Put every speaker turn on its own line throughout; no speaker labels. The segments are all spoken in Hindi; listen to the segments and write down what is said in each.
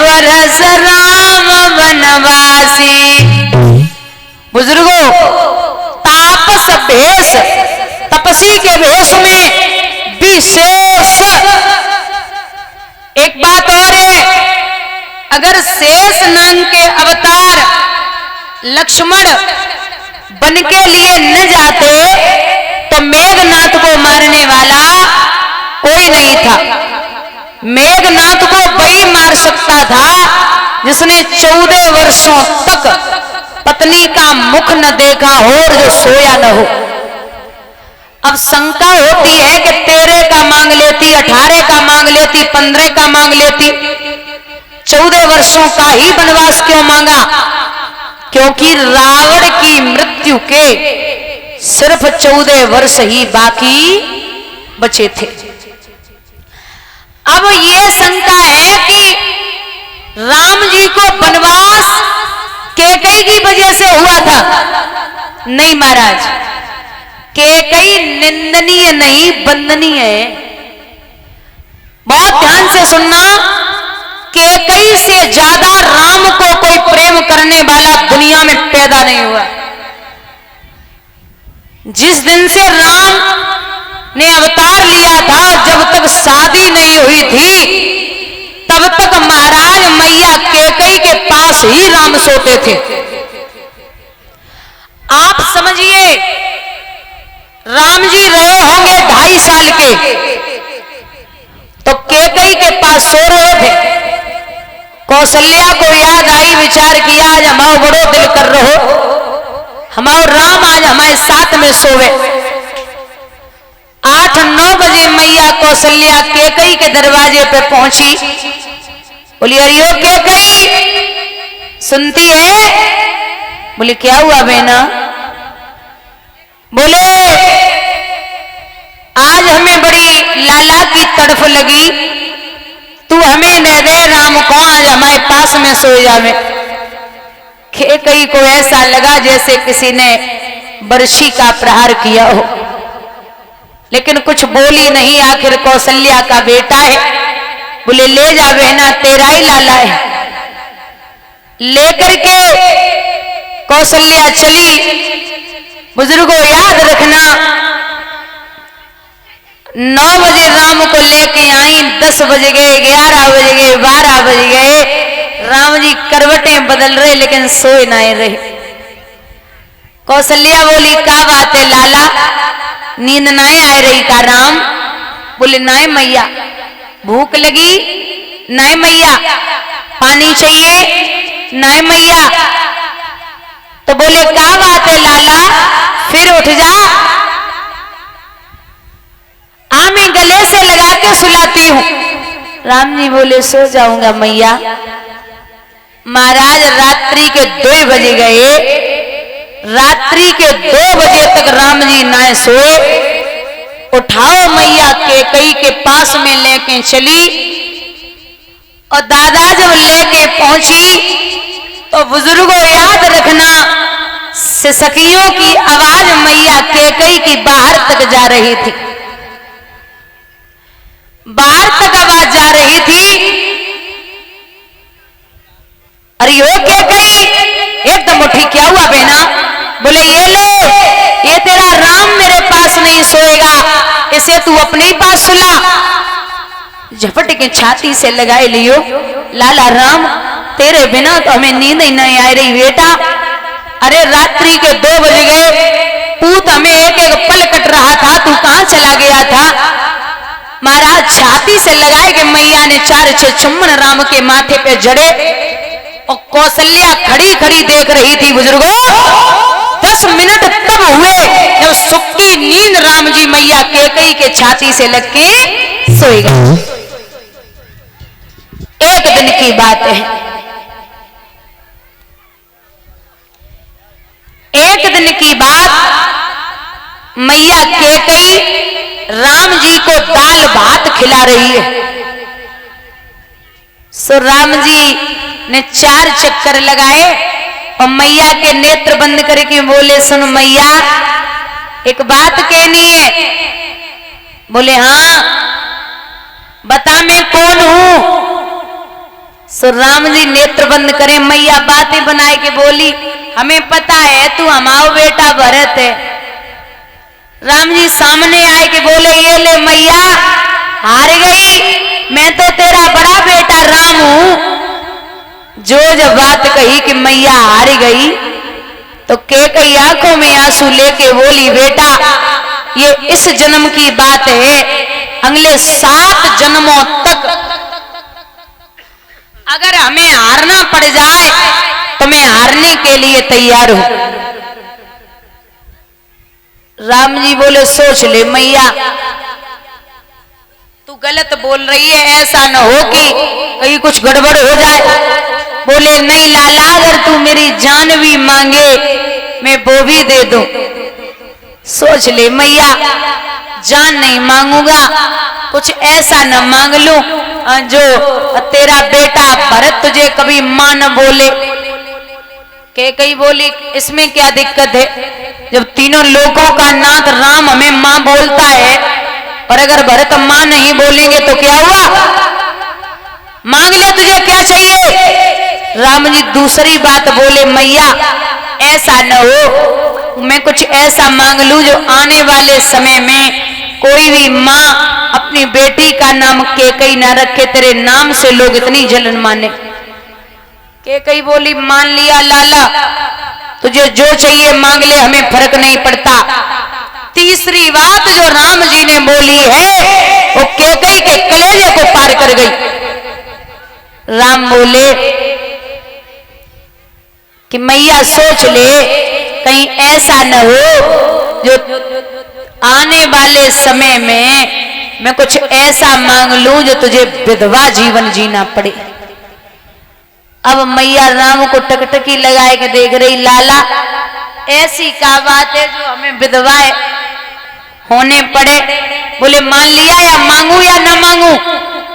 वर्ष राम वनवासी। बुजुर्गों, तापस भेष, तपसी के भेष में विशेष एक बात और है, अगर शेष नाग के अवतार लक्ष्मण बन के लिए न जाते तो मेघनाथ को मारने वाला कोई नहीं था। मेघनाथ को वही मार सकता था जिसने 14 वर्षों तक पत्नी का मुख न देखा हो और जो सोया न हो। अब शंका होती है कि 13 का मांग लेती, 18 का मांग लेती, 15 का मांग लेती, 14 वर्षों का ही वनवास क्यों मांगा? क्योंकि रावण की मृत्यु के सिर्फ 14 वर्ष ही बाकी बचे थे। अब ये शंका है कि राम जी को वनवास कैकेयी की वजह से हुआ था। नहीं महाराज, कैकेयी निंदनीय नहीं, वंदनीय है। बहुत ध्यान से सुनना, कैकेयी से ज्यादा राम को कोई प्रेम करने वाला दुनिया में पैदा नहीं हुआ। जिस दिन से राम ने अवतार लिया था, जब तक शादी नहीं हुई थी तब तक महाराज मैया कैकेयी के पास ही राम सोते थे। आप समझिए, राम जी रहे होंगे 2.5 साल के, तो कैकेयी के पास सो रहे थे। कौशल्या को याद आई, विचार किया आज हमारा बड़ो दिल कर रहो, हमारा राम आज हमारे साथ में सोवे। 8-9 बजे मैया कौशल्या कैकेयी के दरवाजे पे पहुंची। बोली अरियो कैकेयी सुनती है? बोली क्या हुआ बहना? बोले आज हमें बड़ी लाला की तड़फ लगी, तू हमें न दे राम को आज हमारे पास में सो जावे। कैकेयी को ऐसा लगा जैसे किसी ने बरछी का प्रहार किया हो, लेकिन कुछ बोली नहीं। आखिर कौशल्या का बेटा है। बोले ले जा बहना, तेरा ही लाला है। लेकर के कौशल्या चली। बुजुर्गों याद रखना, 9 बजे राम को लेके आई, 10 बज गए, 11 बज गए, 12 बज गए, राम जी करवटें बदल रहे लेकिन सोए ना रहे। कौशल्या बोली क्या बात है लाला, नींद ना आ रही का राम? बोले नाय मैया। भूख लगी? नाय मैया। पानी चाहिए? नाय मैया। तो बोले क्या बात है लाला, फिर उठ जा, आमी गले से लगा के सुलाती हूं। राम जी बोले सो जाऊंगा मैया। महाराज रात्रि के 2 बजे गए, रात्रि के 2 बजे तक राम जी ना सोए। उठाओ मैया कैकेयी के पास में लेके चली, और दादा जब लेके पहुंची तो बुजुर्गों याद रखना, सिसकियों की आवाज मैया कैकेयी की बाहर तक जा रही थी। बाहर तक आवाज जा रही थी। अरे यो कैकेयी, एकदम उठी, क्या हुआ बहना? बोले ये ले, ये तेरा राम मेरे पास नहीं सोएगा, इसे तू अपने ही पास सुला। झपट के छाती से लगाए लियो, लाला राम तेरे बिना तो हमें नींद ही नहीं आ रही बेटा। अरे रात्रि के 2 बज गए, पूत हमें एक एक पल कट रहा था, तू कहां चला गया था? महाराज छाती से लगाए कि मैया ने 4-6 चुम्बन राम के माथे पे जड़े, और कौशल्या खड़ी खड़ी देख रही थी। बुजुर्गों 10 मिनट तब हुए जब सुक्की नींद राम जी मैया कैकेयी के छाती से लग के सोई गए। एक दिन की बात है, एक दिन की बात, मैया कैकेयी राम जी को दाल भात खिला रही है। सो राम जी ने 4 चक्कर लगाए और मैया के नेत्र बंद करके बोले सुन मैया, एक बात कहनी है। बोले हाँ, बता मैं कौन हूं? सो राम जी नेत्र बंद करे, मैया बातें बनाए के बोली, हमें पता है तू हमारा बेटा भरत है। राम जी सामने आए के बोले, ये ले मैया हार गई, मैं तो तेरा बड़ा बेटा राम हूं। जो जब बात कही कि मैया हार गई तो कैकेयी आंखों में आंसू लेके बोली, बेटा ये इस जन्म की बात है, अगले 7 जन्मों तक अगर हमें हारना पड़ जाए तो मैं हारने के लिए तैयार हूं। राम जी बोले, सोच ले मैया, तू गलत बोल रही है, ऐसा न हो कि कहीं कुछ गड़बड़ हो जाए। बोले, नहीं लाला, अगर तू मेरी जान भी मांगे मैं वो भी दे दूं। सोच ले मैया, जान नहीं मांगूंगा, कुछ ऐसा न मांग लूं जो तेरा बेटा भरत तुझे कभी मां न बोले। कैकेयी बोली, इसमें क्या दिक्कत है, जब तीनों लोगों का नाथ राम हमें मां बोलता है और अगर भरत मां नहीं बोलेंगे तो क्या हुआ, मांग ले, तुझे क्या चाहिए। राम जी दूसरी बात बोले, मैया ऐसा न हो, मैं कुछ ऐसा मांग लूं जो आने वाले समय में कोई भी माँ अपनी बेटी का नाम कैकेयी ना रखे, तेरे नाम से लोग इतनी जलन माने। कैकेयी बोली, मान लिया लाला, तुझे जो चाहिए मांग ले, हमें फर्क नहीं पड़ता। तीसरी बात जो राम जी ने बोली है वो कैकेयी के कलेजे को पार कर गई। राम बोले कि मैया सोच ले, कहीं ऐसा न हो जो आने वाले समय में मैं कुछ ऐसा मांग लूं जो तुझे विधवा जीवन जीना पड़े। अब मैया राम को टकटकी लगाए के देख रही, लाला ऐसी क्या बात है जो हमें विधवाएं होने पड़े। बोले, मान लिया या मांगू या ना मांगू।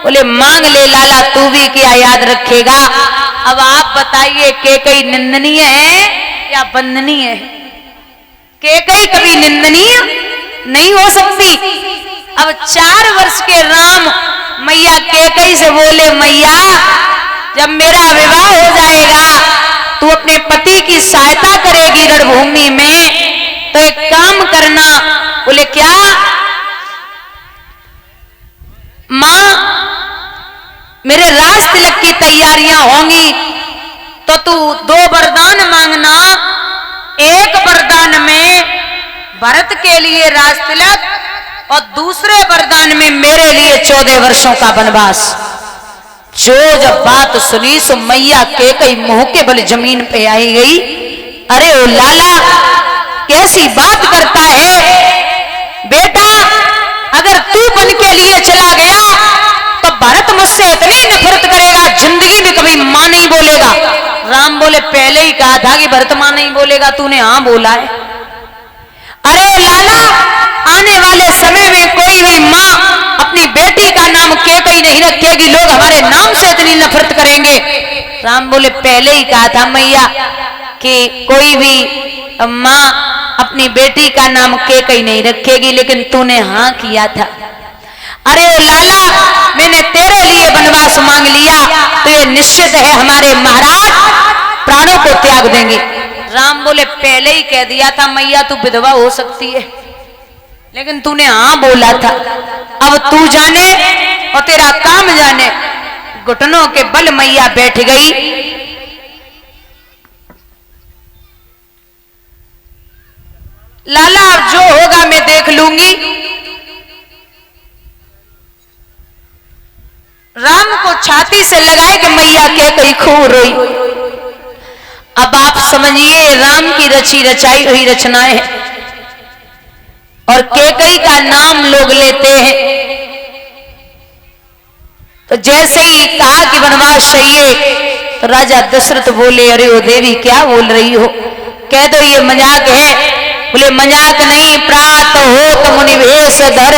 बोले, मांग ले लाला, तू भी क्या याद रखेगा। अब आप बताइए, कैकेयी निंदनीय है या वंदनीय है। कैकेयी कभी निंदनीय नहीं हो सकती। अब 4 वर्ष के राम मैया कैकेयी से बोले, मैया जब मेरा विवाह हो जाएगा तू अपने पति की सहायता करेगी रणभूमि में, तो एक काम करना। बोले, क्या। मां मेरे राज तिलक की तैयारियां होंगी तो तू 2 वरदान मांगना। एक वरदान में भरत के लिए राज तिलक और दूसरे वरदान में मेरे लिए 14 वर्षों का वनवास। जो जब बात सुनी सो मैया कैकेयी मुंह के बल जमीन पे आई गई। अरे ओ लाला, कैसी बात करता है बेटा, अगर तू बन के लिए चला गया तो भरत मुझसे इतनी नफरत करेगा, जिंदगी में कभी मां नहीं बोलेगा। राम बोले, पहले ही कहा था कि भरत मां नहीं बोलेगा, तूने हाँ बोला है। अरे लाला, आने वाले समय में कोई भी मां अपनी बेटी का नाम कैकेयी नहीं रखेगी, लोग हमारे नाम से इतनी नफरत करेंगे। राम बोले, पहले ही कहा था मैया कि कोई भी मां अपनी बेटी का नाम कैकेयी नहीं रखेगी, लेकिन तूने हाँ किया था। अरे लाला, मैंने तेरे लिए वनवास मांग लिया तो ये निश्चित है हमारे महाराज प्राणों को त्याग देंगे। राम बोले, पहले ही कह दिया था मैया तू विधवा हो सकती है, लेकिन तूने हाँ बोला था। अब तू जाने और तेरा काम जाने। घुटनों के बल मैया बैठ गई। लाला, अब जो होगा मैं देख लूंगी। राम को छाती से लगाए कि मैया कैकेयी खूब रोई। अब आप समझिए, राम की रची रचाई हुई रचनाएं हैं और कैकेयी का नाम लोग लेते हैं। तो जैसे ही कहा कि वनवास चाहिए तो राजा दशरथ बोले, अरे ओ देवी क्या बोल रही हो, कह दो ये मजाक है। बोले, मजाक नहीं, प्रात हो तो मुनि वेश धर,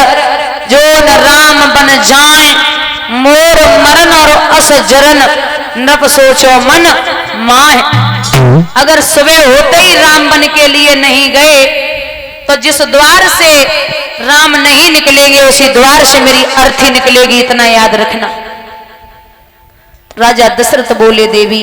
जो न राम बन जाए मोर मरण और अस जरन, नृप सोचो मन माह। अगर सुबह होते ही राम बन के लिए नहीं गए तो जिस द्वार से राम नहीं निकलेंगे उसी द्वार से मेरी अर्थी निकलेगी, इतना याद रखना। राजा दशरथ बोले देवी